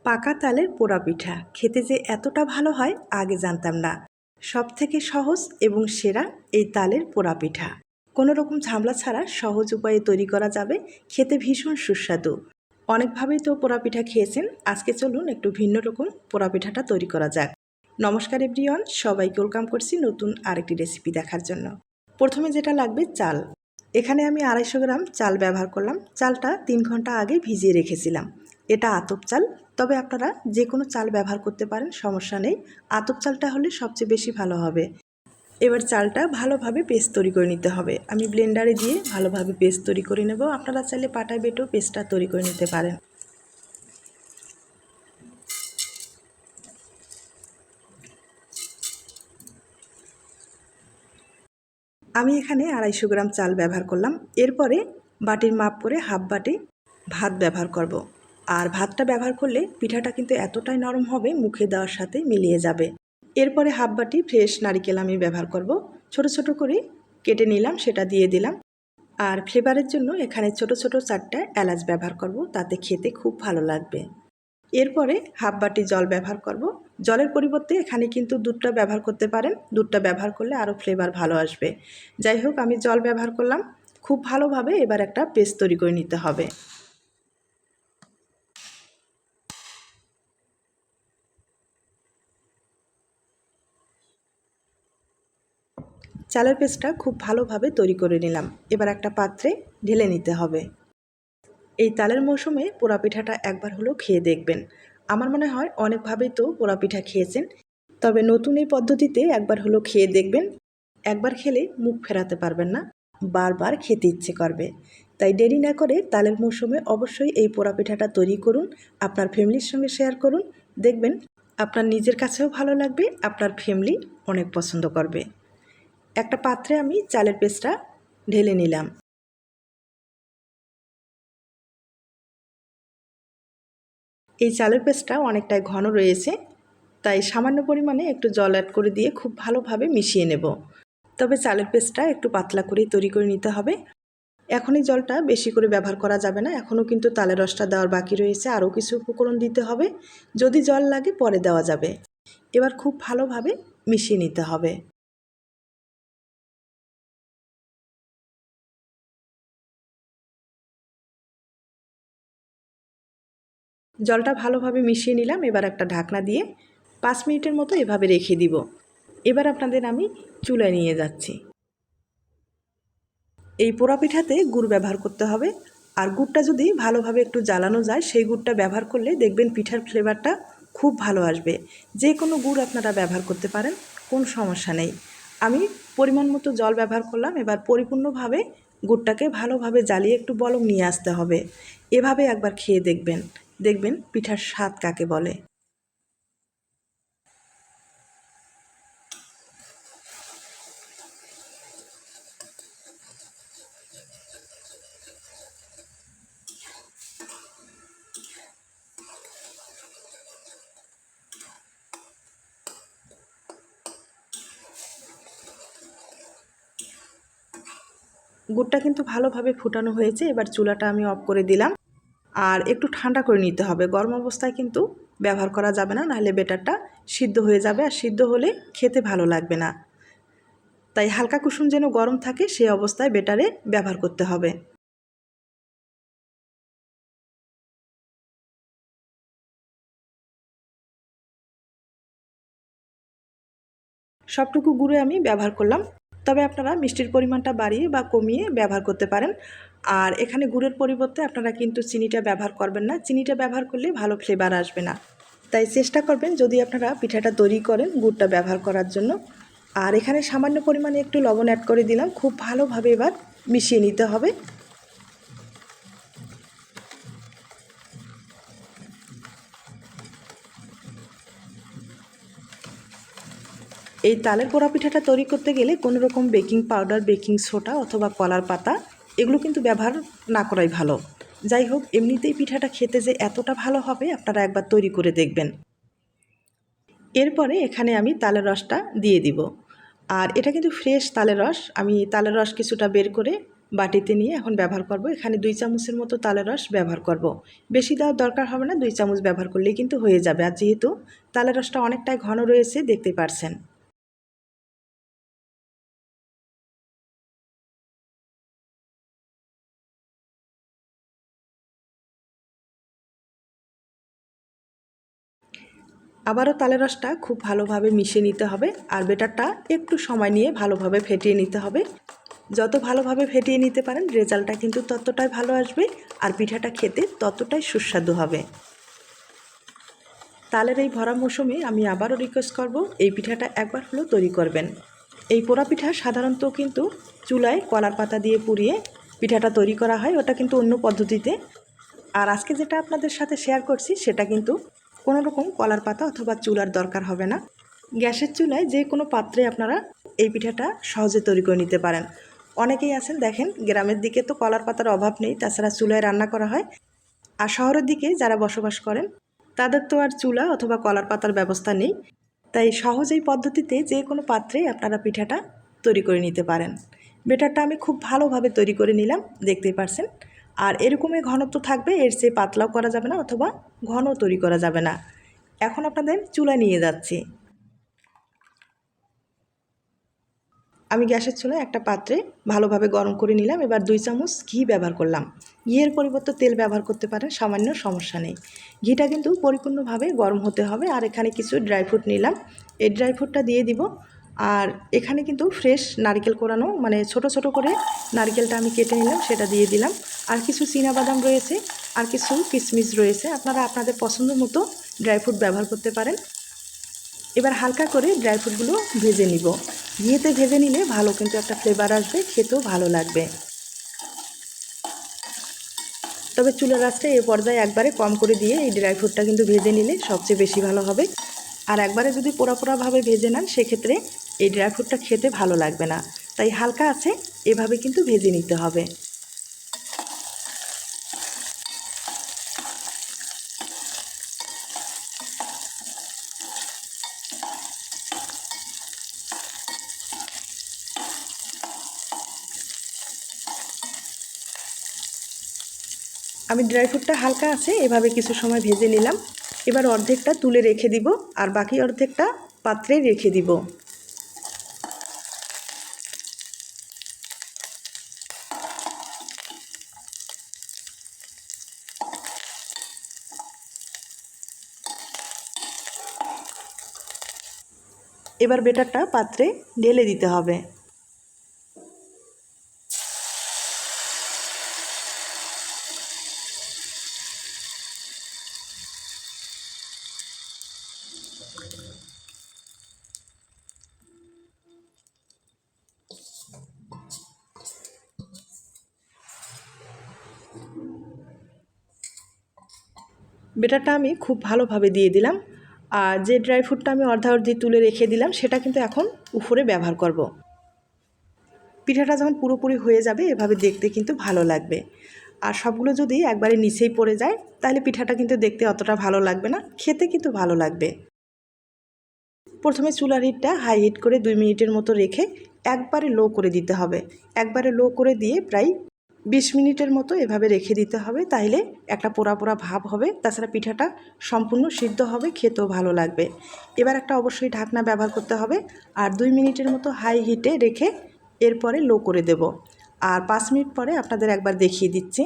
পাকা তালের পোড়া পিঠা খেতে যে এতটা ভালো হয় আগে জানতাম না। সবথেকে সহজ এবং সেরা এই তালের পোড়া পিঠা কোনো রকম ঝামেলা ছাড়া সহজ উপায়ে তৈরি করা যাবে। খেতে ভীষণ সুস্বাদু। অনেকভাবেই তো পোড়া পিঠা খেয়েছেন, আজকে চলুন একটু ভিন্ন রকম পোড়া পিঠাটা তৈরি করা যাক। নমস্কার এভরিওয়ান, সবাইকে ওয়েলকাম করছি নতুন আরেকটি রেসিপি দেখার জন্য। প্রথমে যেটা লাগবে চাল। এখানে আমি 250 গ্রাম চাল ব্যবহার করলাম। চালটা 3 ঘন্টা আগে ভিজিয়ে রেখেছিলাম। এটা আতপ চাল, তবে আপনারা যে কোনো চাল ব্যবহার করতে পারেন, সমস্যা নেই। আতপ চালটা হলে সবচেয়ে বেশি ভালো হবে। এবার চালটা ভালোভাবে পেস্ট তৈরি করে নিতে হবে। আমি ব্লেন্ডারে দিয়ে ভালোভাবে পেস্ট তৈরি করে নেব। আপনারা চাইলে পাটায় বেটেও পেস্টটা তৈরি করে নিতে পারেন। আমি এখানে 250 গ্রাম চাল ব্যবহার করলাম। এরপরে বাটির মাপ করে হাফ বাটি ভাত ব্যবহার করব। আর ভাতটা ব্যবহার করলে পিঠাটা কিন্তু এতটাই নরম হবে, মুখে দেওয়ার সাথে মিলিয়ে যাবে। এরপরে হাফ বাটি ফ্রেশ নারকেল আমি ব্যবহার করব। ছোট ছোট করে কেটে নিলাম, সেটা দিয়ে দিলাম। আর ফ্লেভারের জন্য এখানে ছোট ছোট 4টা এলাচ ব্যবহার করব, তাতে খেতে খুব ভালো লাগবে। এরপরে হাফ বাটি জল ব্যবহার করব। জলের পরিবর্তে এখানে কিন্তু দুধটা ব্যবহার করতে পারেন। দুধটা ব্যবহার করলে আরও ফ্লেভার ভালো আসবে। যাই হোক, আমি জল ব্যবহার করলাম। খুব ভালোভাবে এবার একটা পেস্ট তৈরি করে নিতে হবে। চালের পেস্টটা খুব ভালোভাবে তৈরি করে নিলাম। এবার একটা পাত্রে ঢেলে নিতে হবে। এই তালের মৌসুমে পোড়া পিঠাটা একবার হলেও খেয়ে দেখবেন। আমার মনে হয় অনেকভাবেই তো পোড়া পিঠা খেয়েছেন, তবে নতুন এই পদ্ধতিতে একবার হলেও খেয়ে দেখবেন। একবার খেলে মুখ ফেরাতে পারবেন না, বারবার খেতে ইচ্ছে করবে। তাই দেরি না করে তালের মৌসুমে অবশ্যই এই পোড়া পিঠাটা তৈরি করুন। আপনার ফ্যামিলির সঙ্গে শেয়ার করুন, দেখবেন আপনার নিজের কাছেও ভালো লাগবে, আপনার ফ্যামিলি অনেক পছন্দ করবে। একটা পাত্রে আমি চালের পেস্টটা ঢেলে নিলাম। এই চালের পেস্টটা অনেকটাই ঘন রয়েছে, তাই সামান্য পরিমাণে একটু জল অ্যাড করে দিয়ে খুব ভালোভাবে মিশিয়ে নেব। তবে চালের পেস্টটা একটু পাতলা করেই তৈরি করে নিতে হবে। এখনই জলটা বেশি করে ব্যবহার করা যাবে না, এখনও কিন্তু তালের রসটা দেওয়ার বাকি রয়েছে, আরও কিছু উপকরণ দিতে হবে। যদি জল লাগে পরে দেওয়া যাবে। এবার খুব ভালোভাবে মিশিয়ে নিতে হবে। জলটা ভালোভাবে মিশিয়ে নিলাম। এবার একটা ঢাকনা দিয়ে 5 মিনিটের মতো এভাবে রেখে দিব। এবার আপনাদের আমি চুলায় নিয়ে যাচ্ছি। এই পোড়া পিঠাতে গুড় ব্যবহার করতে হবে। আর গুড়টা যদি ভালোভাবে একটু জ্বালানো যায়, সেই গুড়টা ব্যবহার করলে দেখবেন পিঠার ফ্লেভারটা খুব ভালো আসবে। যে কোনো গুড় আপনারা ব্যবহার করতে পারেন, কোনো সমস্যা নেই। আমি পরিমাণ মতো জল ব্যবহার করলাম। এবার পরিপূর্ণভাবে গুড়টাকে ভালোভাবে জ্বালিয়ে একটু বলক নিয়ে আসতে হবে। এভাবে একবার খেয়ে দেখবেন, দেখবেন পিঠার স্বাদ কাকে বলে। গুড়টা কিন্তু ভালোভাবে ফুটানো হয়েছে। এবার চুলাটা আমি অফ করে দিলাম। আর একটু ঠান্ডা করে নিতে হবে। গরম অবস্থায় কিন্তু ব্যবহার করা যাবে না, নাহলে ব্যাটারটা সিদ্ধ হয়ে যাবে, আর সিদ্ধ হলে খেতে ভালো লাগবে না। তাই হালকা কুসুম যেন গরম থাকে, সেই অবস্থায় ব্যাটারে ব্যবহার করতে হবে। সবটুকু গুঁড়ো আমি ব্যবহার করলাম। তবে আপনারা মিষ্টির পরিমাণটা বাড়িয়ে বা কমিয়ে ব্যবহার করতে পারেন। আর এখানে গুড়ের পরিবর্তে আপনারা কিন্তু চিনিটা ব্যবহার করবেন না। চিনিটা ব্যবহার করলে ভালো ফ্লেভার আসবে না। তাই চেষ্টা করবেন যদি আপনারা পিঠাটা তৈরি করেন গুড়টা ব্যবহার করার জন্য। আর এখানে সামান্য পরিমাণে একটু লবণ অ্যাড করে দিলাম। খুব ভালোভাবে এবার মিশিয়ে নিতে হবে। এই তালের পোড়া পিঠাটা তৈরি করতে গেলে কোনো রকম বেকিং পাউডার, বেকিং সোডা অথবা কলার পাতা এগুলো কিন্তু ব্যবহার না করাই ভালো। যাই হোক, এমনিতেই পিঠাটা খেতে যে এতটা ভালো হবে, আপনারা একবার তৈরি করে দেখবেন। এরপরে এখানে আমি তালের রসটা দিয়ে দিব। আর এটা কিন্তু ফ্রেশ তালের রস। আমি তালের রস কিছুটা বের করে বাটিতে নিয়ে এখন ব্যবহার করব। এখানে 2 চামচের মতো তালের রস ব্যবহার করব। বেশি দেওয়ার দরকার হবে না, 2 চামচ ব্যবহার করলেই কিন্তু হয়ে যাবে। আর যেহেতু তালের রসটা অনেকটাই ঘন রয়েছে দেখতে পারছেন। আবারও তালের রসটা খুব ভালোভাবে মিশিয়ে নিতে হবে আর ব্যাটারটা একটু সময় নিয়ে ভালোভাবে ফেটিয়ে নিতে হবে। যত ভালোভাবে ফেটিয়ে নিতে পারেন রেজাল্টটা কিন্তু ততটাই ভালো আসবে আর পিঠাটা খেতে ততটাই সুস্বাদু হবে। তালের এই ভরা মৌসুমে আমি আবারও রিকোয়েস্ট করব এই পিঠাটা একবার হলেও তৈরি করবেন। এই পোড়া পিঠা সাধারণত কিন্তু চুলায় কলার পাতা দিয়ে পুড়িয়ে পিঠাটা তৈরি করা হয়, ওটা কিন্তু অন্য পদ্ধতিতে। আর আজকে যেটা আপনাদের সাথে শেয়ার করছি সেটা কিন্তু কোনো রকম কলার পাতা অথবা চুলার দরকার হবে না। গ্যাসের চুলায় যে কোনো পাত্রে আপনারা এই পিঠাটা সহজে তৈরি করে নিতে পারেন। অনেকেই আছেন দেখেন গ্রামের দিকে তো কলার পাতার অভাব নেই, তাছাড়া চুলায় রান্না করা হয়। আর শহরের দিকে যারা বসবাস করেন তাদের তো আর চুলা অথবা কলার পাতার ব্যবস্থা নেই, তাই সহজ এই পদ্ধতিতে যে কোনো পাত্রে আপনারা পিঠাটা তৈরি করে নিতে পারেন। ব্যাটারটা আমি খুব ভালোভাবে তৈরি করে নিলাম, দেখতেই পারছেন। আর এরকমই ঘনত্ব থাকবে, এর চেয়ে পাতলাও করা যাবে না অথবা ঘনও তৈরি করা যাবে না। এখন আপনাদের চুলা নিয়ে যাচ্ছি। আমি গ্যাসের চুলায় একটা পাত্রে ভালোভাবে গরম করে নিলাম। এবার 2 চামচ ঘি ব্যবহার করলাম। ঘিয়ের পরিবর্তে তেল ব্যবহার করতে পারেন, সামান্য সমস্যা নেই। ঘিটা কিন্তু পরিপূর্ণভাবে গরম হতে হবে। আর এখানে কিছু ড্রাই ফ্রুট নিলাম, এই ড্রাই ফ্রুটটা দিয়ে দিব। আর এখানে কিন্তু ফ্রেশ নারকেল কোরানো, মানে ছোট ছোট করে নারকেলটা আমি কেটে নিলাম, সেটা দিয়ে দিলাম। আর কিছু চীনাবাদাম রয়েছে, আর কিছু কিশমিশ রয়েছে, আপনারা আপনাদের পছন্দ মতো ড্রাই ফ্রুট ব্যবহার করতে পারেন। এবার হালকা করে ড্রাই ফ্রুটগুলো ভেজে নিব। ঘিয়েতে ভেজে নিলে ভালো কিন্তু একটা ফ্লেভার আসবে, খেতেও ভালো লাগবে। তবে চুলার আঁচটা এ পর্যায়ে একবারে কম করে দিয়ে এই ড্রাই ফ্রুটটা কিন্তু ভেজে নিলে সবচেয়ে বেশি ভালো হবে। আর একবারে যদি পোড়া পোড়াভাবে ভেজে নেন সেক্ষেত্রে এই ড্রাই ফ্রুটটা খেতে ভালো লাগবে না, তাই হালকা আছে এভাবে কিন্তু ভেজে নিতে হবে। আমি ড্রাই ফ্রুটটা হালকা আছে এভাবে কিছু সময় ভেজে নিলাম। এবার অর্ধেকটা তুলে রেখে দিব আর বাকি অর্ধেকটা পাত্রে রেখে দিব। এবার ব্যাটারটা পাত্রে ঢেলে দিতে হবে। ব্যাটারটা আমি খুব ভালোভাবে দিয়ে দিলাম। আর যে ড্রাই ফ্রুটটা আমি অর্ধাঅর্ধি তুলে রেখে দিলাম সেটা কিন্তু এখন উপরে ব্যবহার করব। পিঠাটা যখন পুরোপুরি হয়ে যাবে এভাবে দেখতে কিন্তু ভালো লাগবে। আর সবগুলো যদি একবারে নিচেই পড়ে যায় তাহলে পিঠাটা কিন্তু দেখতে অতটা ভালো লাগবে না, খেতে কিন্তু ভালো লাগবে। প্রথমে চুলার হিটটা হাই হিট করে 2 মিনিটের মতো রেখে একবারে লো করে দিতে হবে। একবারে লো করে দিয়ে প্রায় 20 মিনিটের মতো এভাবে রেখে দিতে হবে, তাইলে একটা পোড়া পোড়া ভাব হবে, তাছাড়া পিঠাটা সম্পূর্ণ সিদ্ধ হবে, খেতেও ভালো লাগবে। এবার একটা অবশ্যই ঢাকনা ব্যবহার করতে হবে আর 2 মিনিটের মতো হাই হিটে রেখে এরপরে লো করে দেব। আর 5 মিনিট পরে আপনাদের একবার দেখিয়ে দিচ্ছি।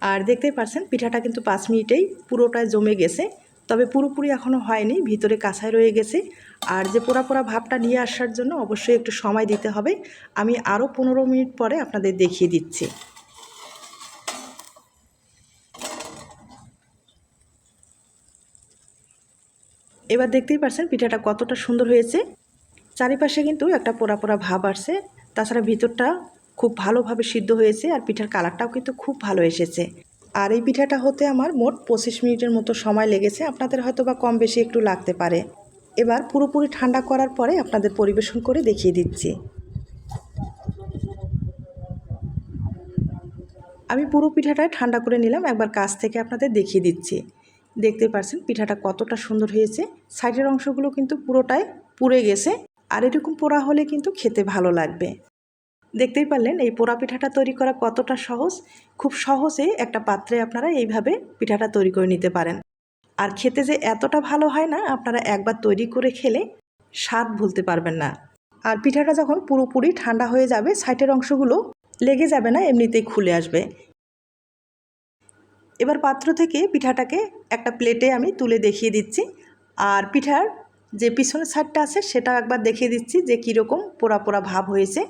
আর দেখতেই পাচ্ছেন পিঠাটা কিন্তু 5 মিনিটেই পুরোটাই জমে গেছে, তবে পুরোপুরি এখনও হয়নি, ভিতরে কাঁচাই রয়ে গেছে। আর যে পোড়া পোড়া ভাবটা নিয়ে আসার জন্য অবশ্যই একটু সময় দিতে হবে। আমি আরও 15 মিনিট পরে আপনাদের দেখিয়ে দিচ্ছি। এবার দেখতেই পাচ্ছেন পিঠাটা কতটা সুন্দর হয়েছে। চারিপাশে কিন্তু একটা পোড়া পোড়া ভাব আসছে, তাছাড়া ভিতরটা খুব ভালোভাবে সিদ্ধ হয়েছে আর পিঠার কালারটাও কিন্তু খুব ভালো এসেছে। আর এই পিঠাটা হতে আমার মোট 25 মিনিটের মতো সময় লেগেছে, আপনাদের হয়তো বা কম বেশি একটু লাগতে পারে। এবার পুরোপুরি ঠান্ডা করার পরে আপনাদের পরিবেশন করে দেখিয়ে দিচ্ছি। আমি পুরো পিঠাটা ঠান্ডা করে নিলাম, একবার কাছ থেকে আপনাদের দেখিয়ে দিচ্ছি। দেখতে পাচ্ছেন পিঠাটা কতটা সুন্দর হয়েছে। সাইডের অংশগুলো কিন্তু পুরোটাই পুড়ে গেছে। আর এরকম পোড়া হলে কিন্তু খেতে ভালো লাগবে। দেখতেই পারলেন এই পোড়া পিঠাটা তৈরি করা কতটা সহজ। খুব সহজে একটা পাত্রে আপনারা এইভাবে পিঠাটা তৈরি করে নিতে পারেন। আর খেতে যে এতটা ভালো হয় না, আপনারা একবার তৈরি করে খেলে স্বাদ ভুলতে পারবেন না। আর পিঠাটা যখন পুরোপুরি ঠান্ডা হয়ে যাবে, সাইডের অংশগুলো লেগে যাবে না, এমনিতেই খুলে আসবে। এবার পাত্র থেকে পিঠাটাকে একটা প্লেটে আমি তুলে দেখিয়ে দিচ্ছি। আর পিঠার যে পিছনের সাইডটা আছে সেটাও একবার দেখিয়ে দিচ্ছি যে কীরকম পোড়া পোড়া ভাব হয়েছে।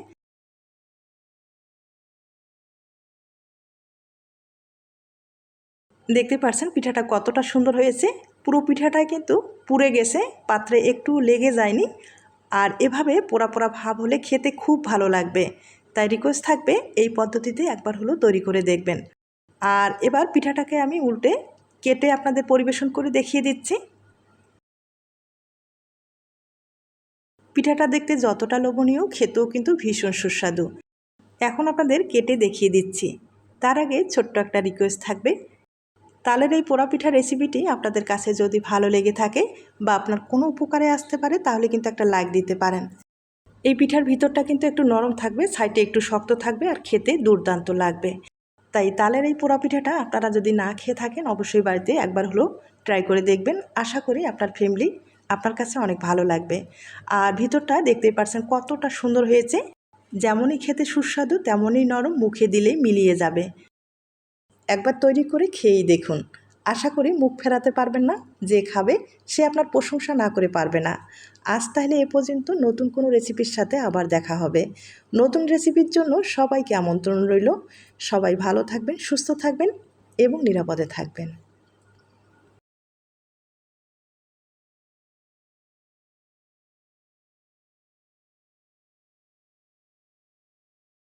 দেখতে পাচ্ছেন পিঠাটা কতটা সুন্দর হয়েছে। পুরো পিঠাটাই কিন্তু পুড়ে গেছে, পাত্রে একটু লেগে যায়নি। আর এভাবে পোড়া পোড়া ভাব হলে খেতে খুব ভালো লাগবে। তাই রিকোয়েস্ট থাকবে এই পদ্ধতিতে একবার হলো তৈরি করে দেখবেন। আর এবার পিঠাটাকে আমি উল্টে কেটে আপনাদের পরিবেশন করে দেখিয়ে দিচ্ছি। পিঠাটা দেখতে যতটা লোভনীয়, খেতেও কিন্তু ভীষণ সুস্বাদু। এখন আপনাদের কেটে দেখিয়ে দিচ্ছি। তার আগে ছোট্ট একটা রিকোয়েস্ট থাকবে, তালের এই পোড়া পিঠা রেসিপিটি আপনাদের কাছে যদি ভালো লেগে থাকে বা আপনার কোনো উপকারে আসতে পারে, তাহলে কিন্তু একটা লাইক দিতে পারেন। এই পিঠার ভিতরটা কিন্তু একটু নরম থাকবে, সাইডে একটু শক্ত থাকবে, আর খেতে দুর্দান্ত লাগবে। তাই তালের এই পোড়া পিঠাটা আপনারা যদি না খেয়ে থাকেন, অবশ্যই বাড়িতে একবার হলেও ট্রাই করে দেখবেন। আশা করি আপনার ফ্যামিলি আপনার কাছে অনেক ভালো লাগবে। আর ভিতরটা দেখতেই পাচ্ছেন কতটা সুন্দর হয়েছে। যেমনই খেতে সুস্বাদু, তেমনই নরম, মুখে দিলেই মিলিয়ে যাবে। একবার তৈরি করে খেয়েই দেখুন। আশা করি মুখ ফেরাতে পারবেন না। যে খাবে সে আপনার প্রশংসা না করে পারবে না। আজ তাহলে এ পর্যন্ত। নতুন কোনো রেসিপির সাথে আবার দেখা হবে। নতুন রেসিপির জন্য সবাইকে আমন্ত্রণ রইল। সবাই ভালো থাকবেন, সুস্থ থাকবেন এবং নিরাপদে থাকবেন।